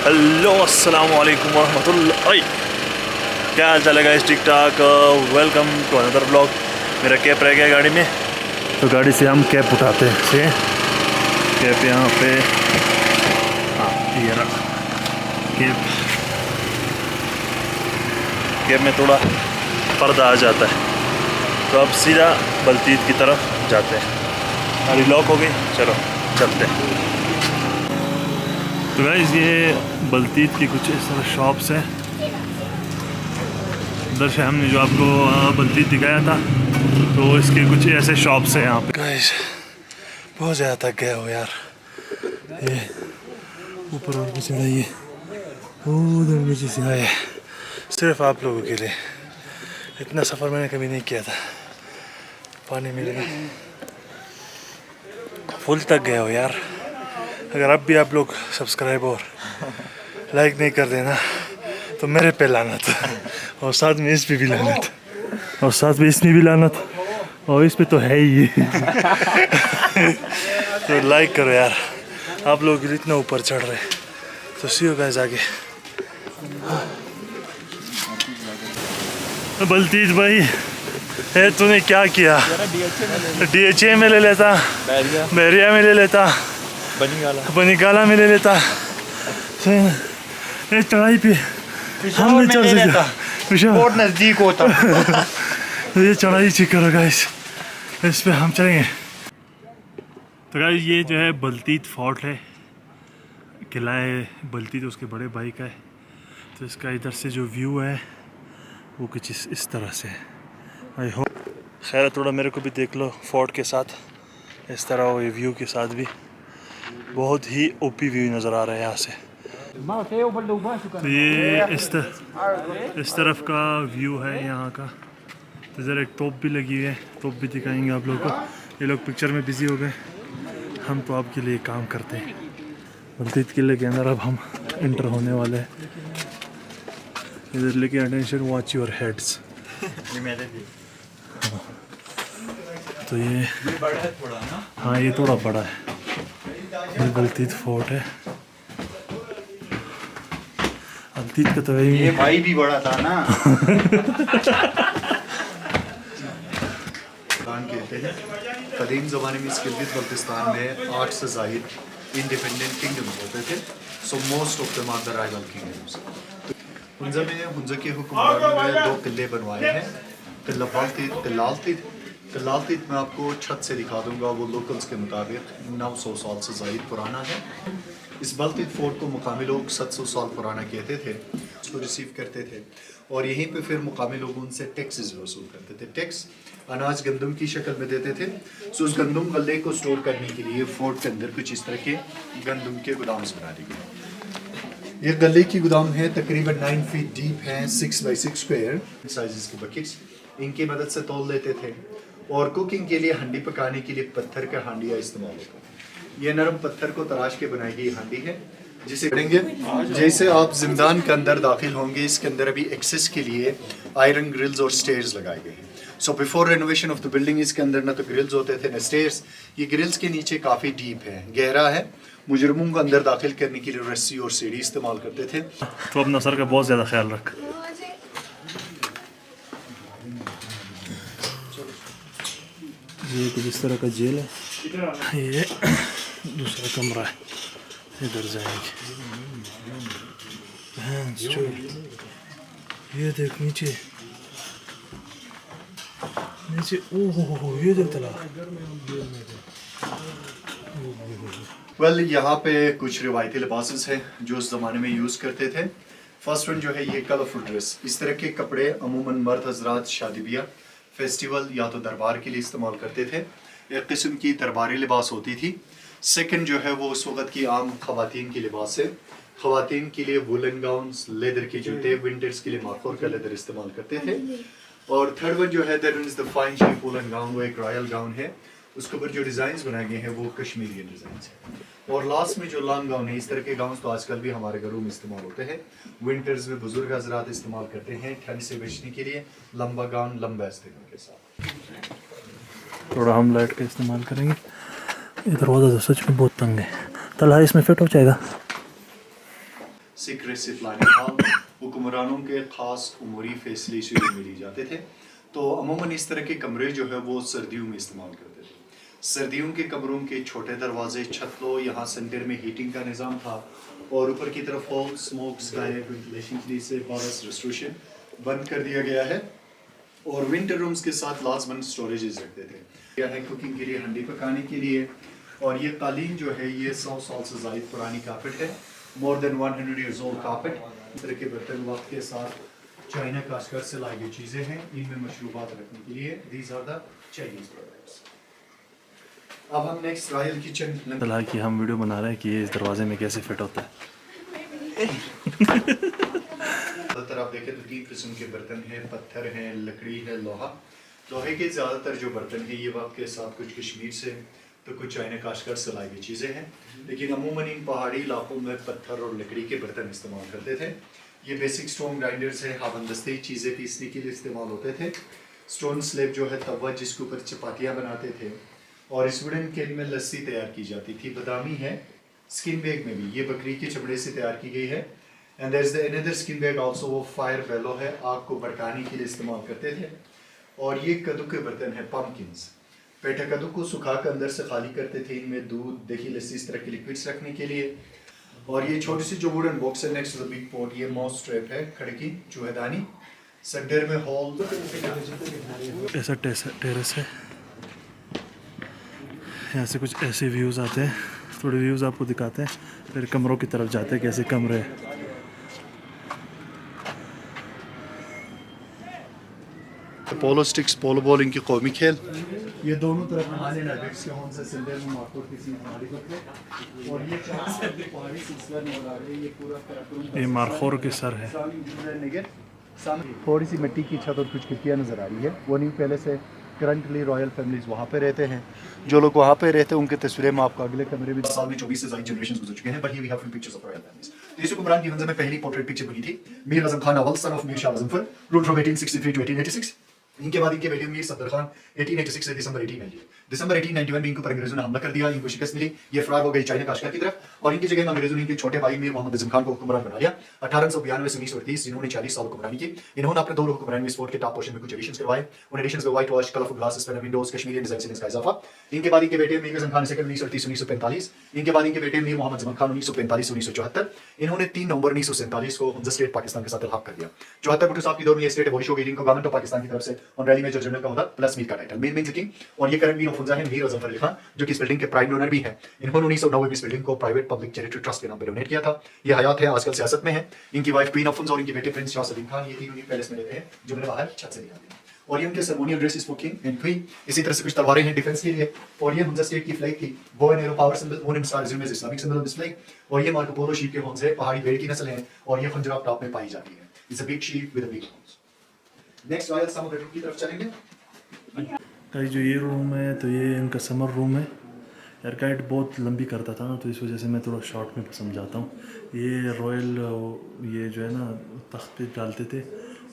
Hello अस्सलाम वालेकुम वरहमतुल्लाह। क्या हाल चाल है गाइस? ठीक ठाक। Welcome to another blog. मेरा कैप रह गया गाड़ी में, तो गाड़ी से हम कैप उठाते हैं। कैप यहाँ पे, हाँ ये रहा कैप में थोड़ा पर्दा आ जाता है, तो अब सीधा बलतीत की तरफ जाते हैं। गाड़ी लॉक हो गई, चलो चलते हैं। तो गाइस ये बलतीत की कुछ इस तरह शॉप्स हैं। उधर से हमने जो आपको बलतीत दिखाया था, तो इसके कुछ ऐसे शॉप्स हैं यहाँ पे। गाइस बहुत ज़्यादा थक गया हो यार, ये ऊपर और भी चढ़ाइए, उधर नीचे से आए सिर्फ आप लोगों के लिए। इतना सफ़र मैंने कभी नहीं किया था। पानी मिलेगा, फुल तक गया हो यार। अगर अब भी आप लोग सब्सक्राइब और लाइक नहीं कर देना तो मेरे पे लानत, और साथ में इस पे भी लानत, और साथ में इसमें भी लानत, और इस पे तो है ही तो लाइक करो यार, आप लोग इतना ऊपर चढ़ रहे। तो सी यू गाइस आगे। बलतीत भाई, तूने क्या किया? DHA में ले लेता, बैरिया में ले लेता, बनीगाला में ले लेता, चढ़ाई पे हम नहीं चढ़ सकते, बहुत नज़दीक होता ये चढ़ाई चेक करो गाइस, इस पे हम चलेंगे। तो गाइस ये जो है बलतीत फोर्ट है, किला है बलतीत उसके बड़े भाई का है। तो इसका इधर से जो व्यू है वो कुछ इस तरह से है। आई होप खैर थोड़ा मेरे को भी देख लो फोर्ट के साथ, इस तरह वो व्यू के साथ भी बहुत ही ओपी व्यू नज़र आ रहा है यहाँ से। तो ये इस तरफ का व्यू है यहाँ का। तो इधर एक तोप भी लगी हुई है, तोप भी दिखाएंगे आप लोगों को। ये लोग पिक्चर में बिजी हो गए, हम तो आपके लिए काम करते हैं। बलतीत किले के अंदर अब हम इंटर होने वाले हैं। इधर लेके अटेंशन, वॉच योर हेड्स। तो ये बड़ा है थोड़ा ना, हाँ ये थोड़ा बड़ा है। ये बलतीत फोर्ट है। बलतीत का तो ये भाई भी बड़ा था ना कहते हैं कदीम ज़माने में इस गिलगित बल्तिस्तान में 8 से ज़ायद इंडिपेंडेंट किंगडम्स होते थे। So most of them are the rival kingdoms. Hunza में हुंज़ा के हुक्मरानों ने 2 किले बनवाए हैं, किला बलतीत, कलालतीत में आपको छत से दिखा दूंगा, वो लोकल्स के मुताबिक 900 साल से ज़ायद पुराना है। इस बलतीत फोर्ट को मुकामी लोग 700 साल पुराना कहते थे, उसको रिसीव करते थे, और यहीं पे फिर मुकामी लोग उनसे टैक्सेस वसूल करते थे। टैक्स अनाज गंदम की शक्ल में देते थे। सो उस गंदम गले को स्टोर करने के लिए फोर्ट के अंदर कुछ इस तरह के गंदम के गोदाम बना दिए गए। ये गले की गोदाम है, तकरीबन 9 फीट डीप है, 6 बाई 6 स्क्वायर साइजेस की बकेट्स इनकी मदद से तोल लेते थे। और कुकिंग के लिए, हंडी पकाने के लिए पत्थर का हांडिया इस्तेमाल होता है। ये नरम पत्थर को तराश के बनाई गई हांडी है, जिसे करेंगे जैसे आप जिंदान के अंदर दाखिल होंगे, इसके अंदर अभी एक्सेस के लिए आयरन ग्रिल्स और स्टेयर्स लगाए गए हैं। So before renovation of the building इसके अंदर ना तो ग्रिल्स होते थे न स्टेयर्स। ये ग्रिल्स के नीचे काफ़ी डीप है, गहरा है। मुजरमों को अंदर दाखिल करने के लिए रस्सी और सीढ़ी इस्तेमाल करते थे। तो अपना सर का बहुत ज़्यादा ख्याल रख। ये कुछ इस तरह का जेल है, ये दूसरा कमरा है, इधर जाएंगे। ये देख नीचे नीचे, ओहो ये देख तालाब। वेल यहाँ पे कुछ रिवायती लिबासेस हैं जो उस ज़माने में यूज़ करते थे। फर्स्ट वन जो है ये कलरफुल ड्रेस। इस तरह के कपड़े अमूमन मर्द हजरात शादी ब्याह, फेस्टिवल या तो दरबार के लिए इस्तेमाल करते थे। एक किस्म की दरबारी लिबास होती थी। सेकंड जो है वो उस वक़्त की आम ख़वातीन की लिबास है। ख़वातीन के लिए वुलन गाउन्स, लेदर के जूते, विंटर्स के लिए माखोर का लेदर इस्तेमाल करते थे। और थर्ड वन जो है that is the fine shape woollen gown, वो एक रॉयल गाउन है, उसके ऊपर जो डिज़ाइंस बनाए गए हैं वो कश्मीरी डिज़ाइंस हैं। और लास्ट में जो लॉन्ग गाउन है, इस तरह के गाउन तो आजकल भी हमारे घरों में इस्तेमाल होते हैं। विंटर्स में बुजुर्ग हजरात इस्तेमाल करते हैं ठंड से बचने के लिए, लंबा गाउन लंबे आस्तीनों के साथ। थोड़ा हम लाइट का इस्तेमाल करेंगे। ये दरवाज़ा तो सच में बहुत तंग है, तला इसमें फिट हो जाएगा। सीक्रेट प्लानिंग हॉल हुक्मरानों के ख़ास उमूरी फैसले से मिली जाते थे। तो अमूमन इस तरह के कमरे जो है वो सर्दियों में इस्तेमाल करते थे। सर्दियों के कमरों के छोटे दरवाजे, छतों, यहाँ सेंटर में हीटिंग का निज़ाम था और ऊपर की तरफ हॉल स्मोक स्काई वेंटिलेशन के लिए से बारस रेस्टोरेशन बंद कर दिया गया है और विंटर रूम्स के साथ लाजमन स्टोरेजेस रखते थे। यह है कुकिंग के लिए, हंडी पकाने के लिए। और ये कालीन जो है ये 100 साल से ज़ायद पुरानी कारपेट है, more than 100 years old carpet. इस तरह के बर्तन वक्त के साथ चाइना काशगर से लाई गई चीज़ें हैं, इनमें मशरूबात रखने के लिए। These are the Chinese products. अब हम नेक्स्ट रॉयल किचन। फिलहाल कि हम वीडियो बना रहे हैं कि ये इस दरवाजे में कैसे फिट होता है। ज़्यादातर आप देखें तो 3 किस्म के बर्तन हैं, पत्थर हैं, लकड़ी है, लोहा। लोहे के ज़्यादातर जो बर्तन हैं ये वक्त के साथ कुछ कश्मीर से तो कुछ चाइना काशगर से लाई गई चीज़ें हैं, लेकिन अमूमन इन पहाड़ी इलाकों में पत्थर और लकड़ी के बर्तन इस्तेमाल करते थे। ये बेसिक स्टोन ग्राइंडर्स है, हावनदस्ते चीज़ें पीसने के लिए इस्तेमाल होते थे। स्टोन स्लेब जो है तवा जिसके ऊपर चपातियाँ बनाते थे और इस वुडन केन में लस्सी तैयार की जाती थी। बादामी है, स्किन बैग में भी ये बकरी के चमड़े से तैयार की गई है। And there is the another skin bag also, वो फायर बेलो है, आग को भड़काने के लिए इस्तेमाल करते थे। और ये कद्दू के बर्तन है, पम्पकिंस। पेठा कद्दू को सुखा कर अंदर से खाली करते थे, इनमें दूध, दही, लस्सी इस तरह के लिक्विड्स रखने के लिए। और ये छोटी सी जो वुडन बॉक्स है next to the big pot, ये माउस ट्रैप है, खड़की चूहेदानी। सेंटर में हॉल, ऐसा टेरेस है, यहाँ से कुछ ऐसे व्यूज़ आते हैं। थोड़े व्यूज़ आपको दिखाते हैं, फिर कमरों की तरफ जाते हैं कैसे कमरे हैं। पोलो स्टिक्स, पोलो बॉलिंग की कौमी खेल। ये दोनों तरफ हमारे नगेट्स के होम से सिंदर में मार्कोट की सीट हमारी पकड़े। और ये पहाड़ी सिलसिला नजर आ रही है, ये पूरा ये मारखोर के सर है। थोड़ी सी मिट्टी की छत और कुछ खिड़कियाँ नज़र आ रही है। वो न्यू पैलेस है। करंटली रॉयल फैमिलीज वहाँ पे रहते हैं। जो लोग वहाँ पे रहते हैं उनके तस्वीरें में आपको अगले कमरे में साल में 24 से ज़्यादा जनरेशन गुजर चुके हैं, but here we have few pictures of royal families. तो यूसुफ हुक्मरान की हंज़ा में पहली पोर्ट्रेट पिक्चर बनी थी। Mir Azam Khan Awwal, son of Mir Shah Azamfar, ruled from 1863 to 1886। इनके बाद इनके बेटे मीर सफदर खान 1886 से दिसंबर 1890। दिसंबर 1891 में इनको पर अंग्रेजों ने हमला कर दिया, इनको शिकस्त मिली, ये फरार हो गई चाइना काशगर की तरफ और इनकी जगह में अंग्रेजों ने इनके छोटे भाई मीर मोहम्मद आजम खान को हुक्मरान बना लिया 1892 से 1938, जिन्होंने 40 साल हुक्मरानी की। इन्होंने अपने 2 हुक्मरानी में स्पोर्ट के टॉप पोर्शन में कुछ एडिशंस करवाए। उन एडिशंस में white wash, colourful glasses, panel Windows, Kashmiri design से इसका इजाफा। इनके बाद इनके बेटे मीर आजम खान सेकंड 1938 से 1945। इनके बाद इनके बेटे मीर मोहम्मद जमान खान 1945 से 1974। इन्होंने 3 नवंबर 1947 को हमजा स्टेट पाकिस्तान के साथ इल्हाक कर दिया। 74 भुट्टो साहब की दौर में ये स्टेट एबॉलिश हो गई, इनको गवर्नमेंट ऑफ पाकिस्तान की तरफ से ऑनरेरी मेजर जनरल का होता प्लस मीर का टाइटल, मीर मींस किंग। और ये करंट मीर ऑफ हमजा है मीर आजम खान, जो कि इस बिल्डिंग के प्राइम ओनर भी हैं। इन्होंने 1990 में इस बिल्डिंग को प्राइवेट पब्लिक चैरिटी ट्रस्ट के नाम पर डोनेट किया था। ये हयात है, आजकल सियासत में है। इनकी वाइफ क्वीन ऑफ और इनके बेटे प्रिंस शाह सलीम खान, ये तीनों ही पैलेस में रहते हैं, जो मैंने बाहर छत से दिखा दिया। और ये उनके ceremonial dress for king and queen. इसी तरह से कुछ तलवारें हैं डिफेंस के लिए। और ये हमजा स्टेट की फ्लैग थी, bow and arrow power symbol, moon and star resume as Islamic symbol of this flag. और ये मार्को पोलो शीप के हॉर्न्स है, पहाड़ी भेड़ की नस्ल है और ये खंजराफ टॉप में पाई जाती है। It's a big sheep with a big horns. Next royal summer bedroom की तरफ चलेंगे। जो ये रूम है तो ये इनका समर रूम है। यार गाइड बहुत लंबी करता था ना, तो इस वजह से मैं थोड़ा शॉर्ट में समझाता हूँ। ये रॉयल ये जो है ना तख्त पे डालते थे,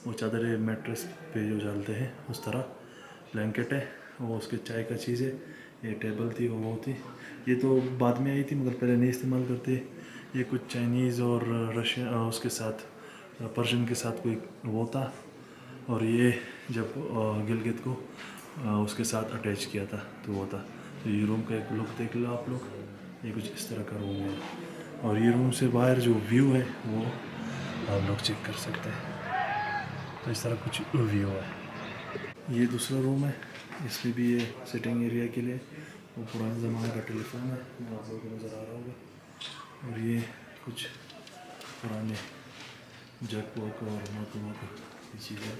वो चादर मैट्रेस पे जो डालते हैं उस तरह ब्लैंकेट है, वो उसके चाय का चीज़ है। ये टेबल थी वो थी, ये तो बाद में आई थी मगर पहले नहीं इस्तेमाल करते। ये कुछ चाइनीज़ और रशियन उसके साथ पर्शियन के साथ कोई वो था, और ये जब गिलगित को उसके साथ अटैच किया था तो वो था। तो ये रूम का एक लुक देख लो आप लोग, ये कुछ इस तरह का रूम है। और ये रूम से बाहर जो व्यू है वो आप लोग चेक कर सकते हैं। तो इस तरह कुछ व्यू है। ये दूसरा रूम है, इसमें भी ये सिटिंग एरिया के लिए वो पुराने ज़माने का टेलीफोन है, वो आप लोगों को नज़र आ रहा होगा। और ये कुछ पुराने जग वॉक और मक ये चीज़ें,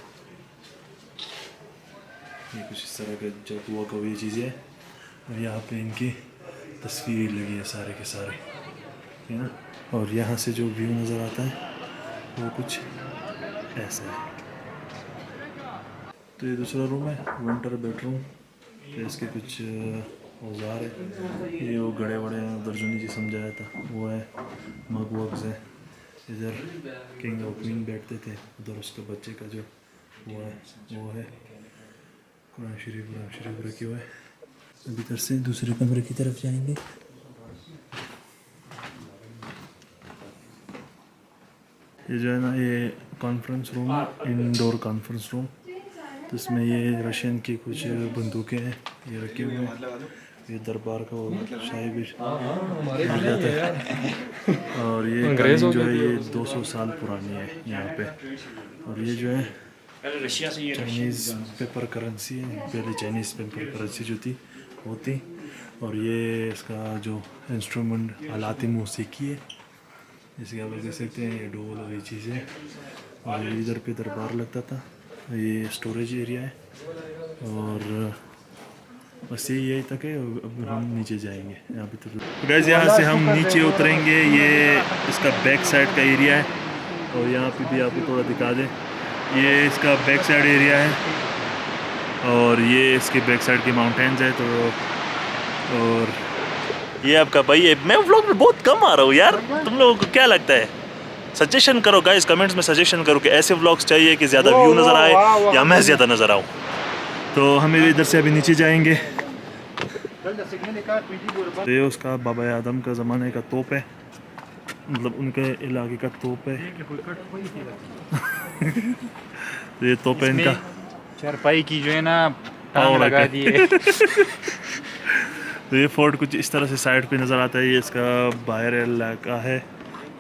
ये कुछ इस तरह का जग वॉक और ये चीज़ें हैं। और यहाँ पे इनकी तस्वीर लगी है सारे के सारे, है ना। और यहाँ से जो व्यू नज़र आता है वो कुछ ऐसा है। तो ये दूसरा रूम है, विंटर बेडरूम। तो इसके कुछ औजार है, ये वो गड़े वड़े हैं उधर जो नीचे समझाया था वो है, मग वग्स है। इधर किंग और क्वीन बैठते थे, उधर उसके बच्चे का जो वो है कुरान शरीफ रखे हुए। अभी इधर से दूसरे कमरे की तरफ जाएंगे। ये जो है ना ये कॉन्फ्रेंस रूम है, इंडोर कॉन्फ्रेंस रूम। तो इसमें ये रशियन की कुछ बंदूकें हैं ये रखे हुए हैं। ये दरबार का वो शाही भी जाता है। और ये कालीन जो है ये 200 साल पुरानी है यहाँ पे। और ये जो है चाइनीज़ पेपर करेंसी है, पहले चाइनीज़ पेपर करेंसी जो थी वो थी। और ये इसका जो इंस्ट्रूमेंट आलाती मौसीकी है, जैसे आप लोग देख सकते हैं ये ढोल और ये चीज़ें। और इधर पे दरबार लगता था, ये स्टोरेज एरिया है। और बस यही तक है। अब हम नीचे जाएंगे यहाँ पे। तो गाइस यहाँ से हम नीचे उतरेंगे, ये इसका बैक साइड का एरिया है। और यहाँ पे भी आपको थोड़ा दिखा दें, ये इसका बैक साइड एरिया है। और ये इसके बैक साइड के माउंटेन्स है। तो और ये आपका भाई है। मैं व्लॉग में बहुत कम आ रहा हूँ यार, तुम लोगों को क्या लगता है? सजेशन करो गाइस, कमेंट्स में सजेशन करो कि ऐसे व्लॉग्स चाहिए कि ज़्यादा व्यू नज़र आए या मैं ज़्यादा नज़र आऊँ। तो हम इधर से अभी नीचे जाएंगे। तो ये उसका बाबा आदम का ज़माने का तोप है, मतलब उनके इलाके का तोप है। तो ये तोप है इनका। चारपाई की जो है ना टांग लगा दी है। तो ये फोर्ट कुछ इस तरह से साइड पे नज़र आता है। ये इसका बाहर इलाका है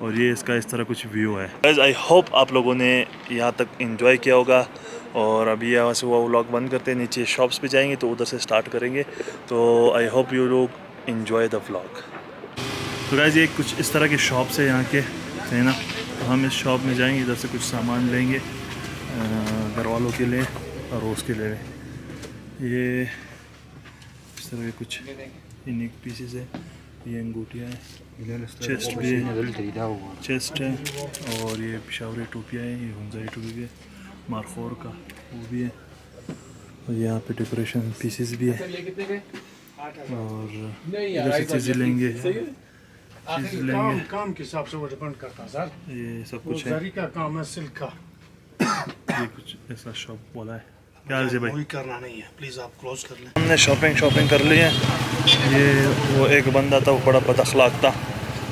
और ये इसका इस तरह कुछ व्यू है। गाइस आई होप आप लोगों ने यहाँ तक एंजॉय किया होगा। और अभी यहाँ से वो व्लॉग बंद करते हैं, नीचे शॉप्स पे जाएंगे तो उधर से स्टार्ट करेंगे। तो आई होप यू लोग एंजॉय द व्लॉग। तो गाइस ये कुछ इस तरह के शॉप्स है यहाँ के, है ना। तो हम इस शॉप में जाएंगे, इधर से कुछ सामान लेंगे घर वालों के लिए और रोज़ के लिए। ये इस तरह के कुछ यूनिक पीसेस है। ये अंगूठियाँ हैं, चेस्ट भी है, चेस्ट है। और ये पिशावरी टोपियाँ हैं, ये हुंजाई टोपी भी है, मारखोर का वो भी है। और यहाँ पे डेकोरेशन पीसेस भी है। और इधर से चीज़ें लेंगे, चीज़ लेंगे। काम के हिसाब से वो डिपेंड करता है सर। ये सब कुछ है। जरी का काम है, सिल्क का। ये कुछ ऐसा शॉप वाला है। क्या हाल है भाई? कोई करना नहीं है, प्लीज़ आप क्लोज कर लें। हमने शॉपिंग कर ली है। ये वो एक बंदा था, वो बड़ा बदअखलाक था,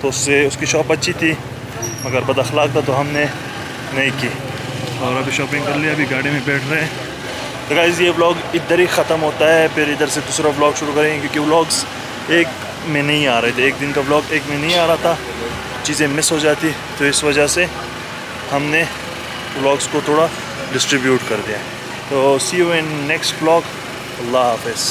तो उससे उसकी शॉप अच्छी थी मगर बदअखलाक था तो हमने नहीं की। और अभी शॉपिंग कर लिया, अभी गाड़ी में बैठ रहे हैं। तो गाइस ये व्लॉग इधर ही ख़त्म होता है, फिर इधर से दूसरा व्लॉग शुरू करेंगे क्योंकि व्लॉग्स एक में नहीं आ रहे थे। एक दिन का व्लॉग एक में नहीं आ रहा था, चीज़ें मिस हो जाती, तो इस वजह से हमने व्लॉग्स को थोड़ा डिस्ट्रीब्यूट कर दिया। तो सी यू इन नेक्स्ट व्लॉग। अल्लाह हाफ़िज़।